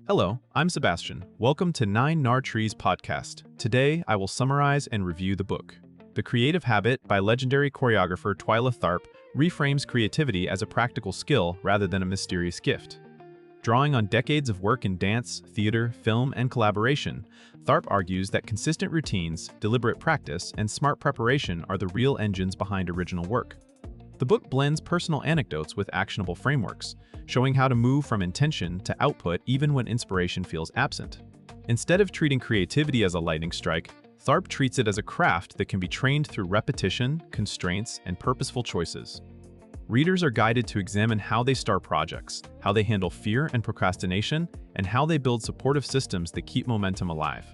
Hello, I'm Sebastian. Welcome to 9 Trees podcast. Today, I will summarize and review the book. The Creative Habit by legendary choreographer Twyla Tharp reframes creativity as a practical skill rather than a mysterious gift. Drawing on decades of work in dance, theater, film, and collaboration, Tharp argues that consistent routines, deliberate practice, and smart preparation are the real engines behind original work. The book blends personal anecdotes with actionable frameworks, showing how to move from intention to output even when inspiration feels absent. Instead of treating creativity as a lightning strike, Tharp treats it as a craft that can be trained through repetition, constraints, and purposeful choices. Readers are guided to examine how they start projects, how they handle fear and procrastination, and how they build supportive systems that keep momentum alive.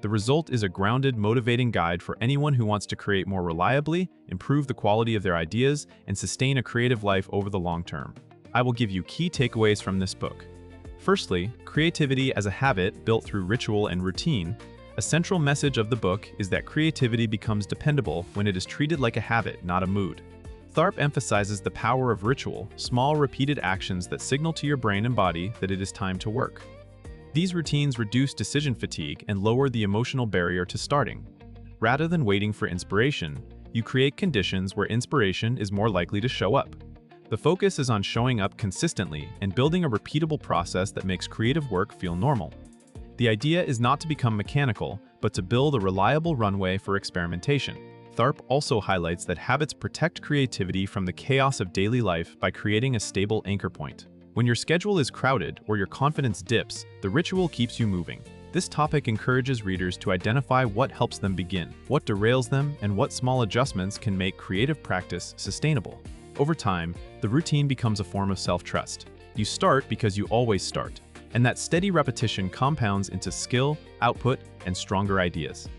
The result is a grounded, motivating guide for anyone who wants to create more reliably, improve the quality of their ideas, and sustain a creative life over the long term. I will give you key takeaways from this book. Firstly, creativity as a habit built through ritual and routine. A central message of the book is that creativity becomes dependable when it is treated like a habit, not a mood. Tharp emphasizes the power of ritual, small repeated actions that signal to your brain and body that it is time to work. These routines reduce decision fatigue and lower the emotional barrier to starting. Rather than waiting for inspiration, you create conditions where inspiration is more likely to show up. The focus is on showing up consistently and building a repeatable process that makes creative work feel normal. The idea is not to become mechanical, but to build a reliable runway for experimentation. Tharp also highlights that habits protect creativity from the chaos of daily life by creating a stable anchor point. When your schedule is crowded or your confidence dips, the ritual keeps you moving. This topic encourages readers to identify what helps them begin, what derails them, and what small adjustments can make creative practice sustainable. Over time, the routine becomes a form of self-trust. You start because you always start, and that steady repetition compounds into skill, output, and stronger ideas.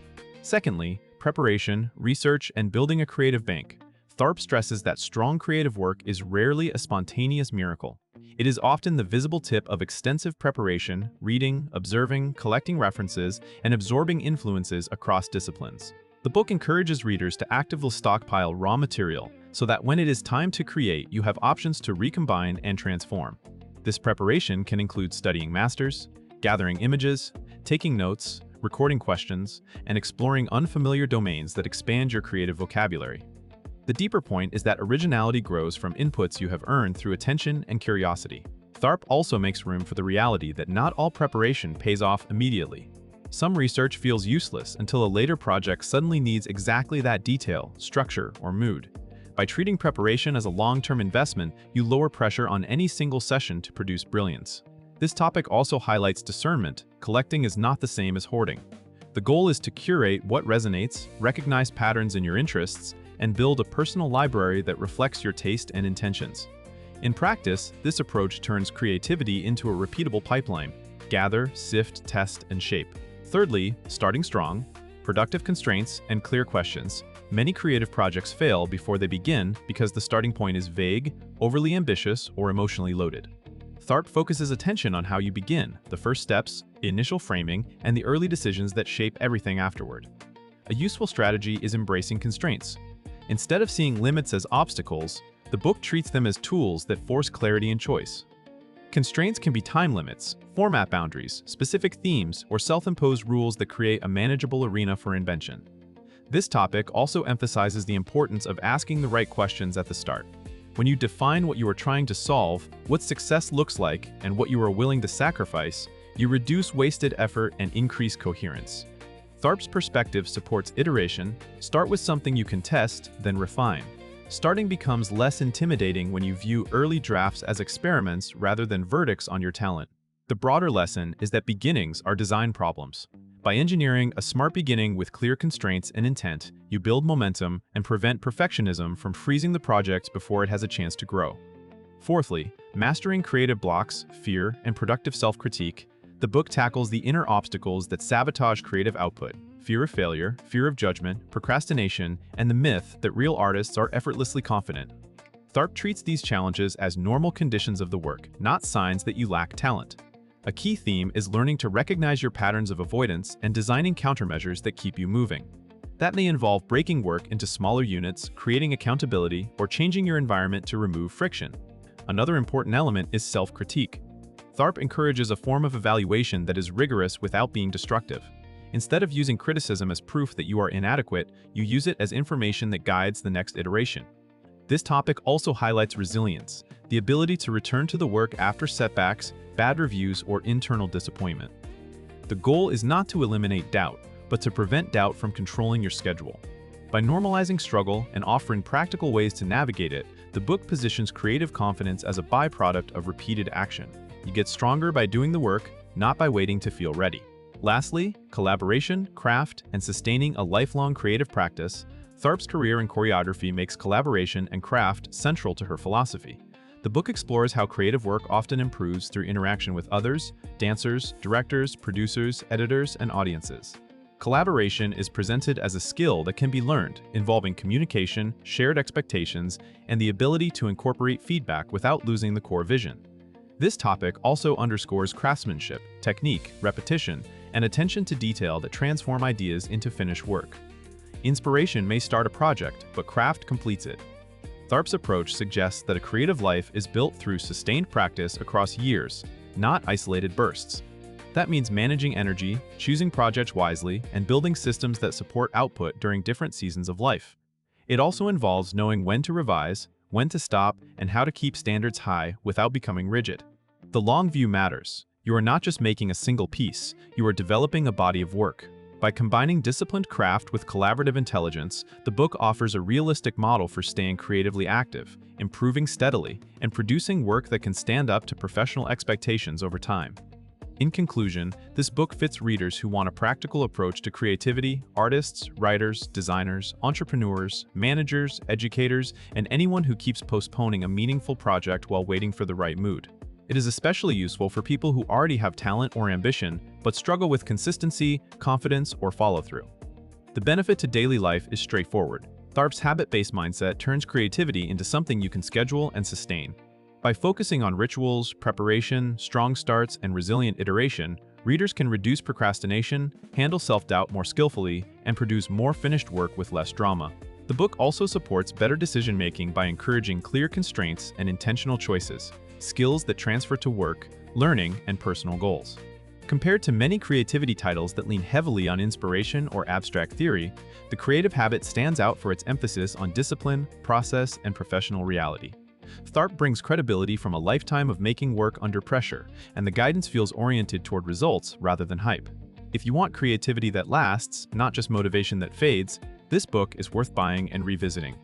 Secondly, preparation, research, and building a creative bank. Tharp stresses that strong creative work is rarely a spontaneous miracle. It is often the visible tip of extensive preparation, reading, observing, collecting references, and absorbing influences across disciplines. The book encourages readers to actively stockpile raw material so that when it is time to create, you have options to recombine and transform. This preparation can include studying masters, gathering images, taking notes, recording questions, and exploring unfamiliar domains that expand your creative vocabulary. The deeper point is that originality grows from inputs you have earned through attention and curiosity. Tharp also makes room for the reality that not all preparation pays off immediately. Some research feels useless until a later project suddenly needs exactly that detail, structure, or mood. By treating preparation as a long-term investment, you lower pressure on any single session to produce brilliance. This topic also highlights discernment. Collecting is not the same as hoarding. The goal is to curate what resonates, recognize patterns in your interests, and build a personal library that reflects your taste and intentions. In practice, this approach turns creativity into a repeatable pipeline: gather, sift, test, and shape. Thirdly, starting strong, productive constraints, and clear questions. Many creative projects fail before they begin because the starting point is vague, overly ambitious, or emotionally loaded. Tharp focuses attention on how you begin, the first steps, initial framing, and the early decisions that shape everything afterward. A useful strategy is embracing constraints. Instead of seeing limits as obstacles, the book treats them as tools that force clarity and choice. Constraints can be time limits, format boundaries, specific themes, or self-imposed rules that create a manageable arena for invention. This topic also emphasizes the importance of asking the right questions at the start. When you define what you are trying to solve, what success looks like, and what you are willing to sacrifice, you reduce wasted effort and increase coherence. Tharp's perspective supports iteration. Start with something you can test, then refine. Starting becomes less intimidating when you view early drafts as experiments rather than verdicts on your talent. The broader lesson is that beginnings are design problems. By engineering a smart beginning with clear constraints and intent, you build momentum and prevent perfectionism from freezing the project before it has a chance to grow. Fourthly, mastering creative blocks, fear, and productive self-critique. The book tackles the inner obstacles that sabotage creative output: fear of failure, fear of judgment, procrastination, and the myth that real artists are effortlessly confident. Tharp treats these challenges as normal conditions of the work, not signs that you lack talent. A key theme is learning to recognize your patterns of avoidance and designing countermeasures that keep you moving. That may involve breaking work into smaller units, creating accountability, or changing your environment to remove friction. Another important element is self-critique. Tharp encourages a form of evaluation that is rigorous without being destructive. Instead of using criticism as proof that you are inadequate, you use it as information that guides the next iteration. This topic also highlights resilience, the ability to return to the work after setbacks, bad reviews, or internal disappointment. The goal is not to eliminate doubt, but to prevent doubt from controlling your schedule. By normalizing struggle and offering practical ways to navigate it, the book positions creative confidence as a byproduct of repeated action. You get stronger by doing the work, not by waiting to feel ready. Lastly, collaboration, craft, and sustaining a lifelong creative practice. Tharp's career in choreography makes collaboration and craft central to her philosophy. The book explores how creative work often improves through interaction with others, dancers, directors, producers, editors, and audiences. Collaboration is presented as a skill that can be learned, involving communication, shared expectations, and the ability to incorporate feedback without losing the core vision. This topic also underscores craftsmanship, technique, repetition, and attention to detail that transform ideas into finished work. Inspiration may start a project, but craft completes it. Tharp's approach suggests that a creative life is built through sustained practice across years, not isolated bursts. That means managing energy, choosing projects wisely, and building systems that support output during different seasons of life. It also involves knowing when to revise, when to stop, and how to keep standards high without becoming rigid. The long view matters. You are not just making a single piece, you are developing a body of work. By combining disciplined craft with collaborative intelligence, the book offers a realistic model for staying creatively active, improving steadily, and producing work that can stand up to professional expectations over time. In conclusion, this book fits readers who want a practical approach to creativity, artists, writers, designers, entrepreneurs, managers, educators, and anyone who keeps postponing a meaningful project while waiting for the right mood. It is especially useful for people who already have talent or ambition, but struggle with consistency, confidence, or follow-through. The benefit to daily life is straightforward. Tharp's habit-based mindset turns creativity into something you can schedule and sustain. By focusing on rituals, preparation, strong starts, and resilient iteration, readers can reduce procrastination, handle self-doubt more skillfully, and produce more finished work with less drama. The book also supports better decision-making by encouraging clear constraints and intentional choices, skills that transfer to work, learning, and personal goals. Compared to many creativity titles that lean heavily on inspiration or abstract theory, The Creative Habit stands out for its emphasis on discipline, process, and professional reality. Tharp brings credibility from a lifetime of making work under pressure, and the guidance feels oriented toward results rather than hype. If you want creativity that lasts, not just motivation that fades, this book is worth buying and revisiting.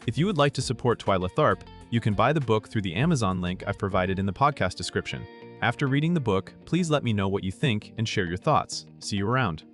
If you would like to support Twyla Tharp, you can buy the book through the Amazon link I've provided in the podcast description. After reading the book, please let me know what you think and share your thoughts. See you around.